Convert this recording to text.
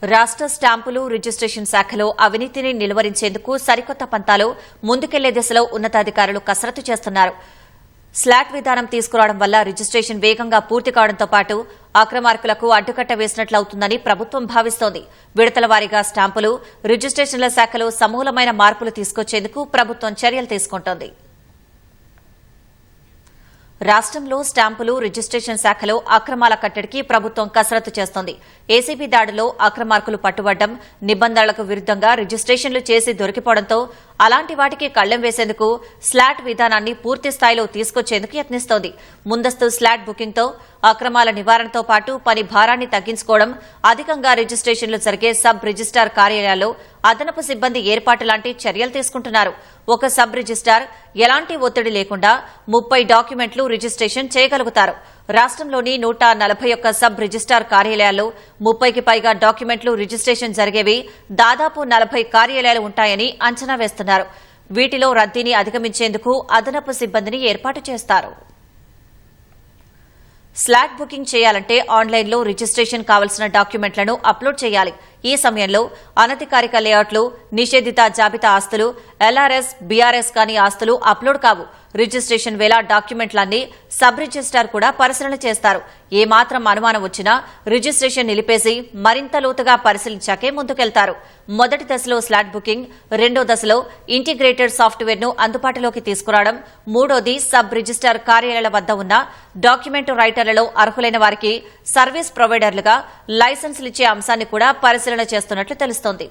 రాష్ట్ర స్టాంపులు రిజిస్ట్రేషన్ శాఖలో అవినీతిని నిలువరించేందుకు సరికొత్త పంతాలు ముందుకెళ్లే దిశలో ఉన్నతాధికారులు కసరత్తు చేస్తున్నారు. స్లాట్ విధానం తీసుకురావడం వల్ల రిజిస్ట్రేషన్ వేగంగా పూర్తి కావడంతో పాటు అక్రమార్కులకు అడ్డుకట్ట వేసినట్లవుతుందని ప్రభుత్వం భావిస్తోంది. విడతల వారీగా స్టాంపులు రిజిస్ట్రేషన్ల శాఖలో సమూలమైన మార్పులు తీసుకొచ్చేందుకు ప్రభుత్వం చర్యలు తీసుకుంటోంది. రాష్ట్రంలో స్టాంపులు రిజిస్ట్రేషన్ శాఖలో అక్రమాల కట్టడికి ప్రభుత్వం కసరత్తు చేస్తోంది. ఏసీబీ దాడిలో అక్రమార్కులు పట్టుబడ్డం, నిబంధనలకు విరుద్దంగా రిజిస్ట్రేషన్లు చేసి దొరికిపోవడంతో అలాంటి వాటికి కళ్లెం వేసేందుకు స్లాట్ విధానాన్ని పూర్తి స్థాయిలో తీసుకొచ్చేందుకు యత్నిస్తోంది. ముందస్తు స్లాట్ బుకింగ్తో అక్రమాల నివారణతో పాటు పని భారాన్ని తగ్గించుకోవడం, అధికంగా రిజిస్ట్రేషన్లు జరిగే సబ్ రిజిస్టార్ కార్యాలయాల్లో అదనపు సిబ్బంది ఏర్పాటు లాంటి చర్యలు తీసుకుంటున్నారు. ఒక సబ్ రిజిస్టార్ ఎలాంటి ఒత్తిడి లేకుండా 30 డాక్యుమెంట్లు రిజిస్ట్రేషన్ చేయగలుగుతారు. రాష్ట్రంలోని 141 సబ్ రిజిస్టార్ కార్యాలయాల్లో 30కి పైగా డాక్యుమెంట్లు రిజిస్ట్రేషన్ జరిగేవి దాదాపు 40 కార్యాలయాలు ఉంటాయని అంచనా వేస్తున్నారు. వీటిలో రద్దీని అధిగమించేందుకు అదనపు సిబ్బందిని ఏర్పాటు చేస్తారు. స్లాట్ బుకింగ్ చేయాలంటే ఆన్లైన్లో రిజిస్ట్రేషన్ కావాల్సిన డాక్యుమెంట్లను అప్లోడ్ చేయాలి. ఈ సమయంలో అనధికారిక లేఅవుట్లు, నిషేధిత జాబితా ఆస్తులు, ఎల్ఆర్ఎస్, బీఆర్ఎస్ కాని ఆస్తులు అప్లోడ్ కావు. రిజిస్ట్రేషన్ వేళ డాక్యుమెంట్లన్నీ సబ్ రిజిస్టార్ కూడా పరిశీలన చేస్తారు. ఏమాత్రం అనుమానం వచ్చినా రిజిస్ట్రేషన్ నిలిపేసి మరింత లోతుగా పరిశీలించాకే ముందుకెళ్తారు. మొదటి దశలో స్లాట్ బుకింగ్, రెండో దశలో ఇంటిగ్రేటెడ్ సాఫ్ట్వేర్ను అందుబాటులోకి తీసుకురావడం, మూడోది సబ్ రిజిస్టార్ కార్యాలయాల వద్ద ఉన్న డాక్యుమెంట్ రైటర్లలో అర్హులైన వారికి సర్వీస్ ప్రొవైడర్లుగా లైసెన్సులిచ్చే అంశాన్ని కూడా పరిశీలన చేస్తున్నట్లు తెలుస్తోంది.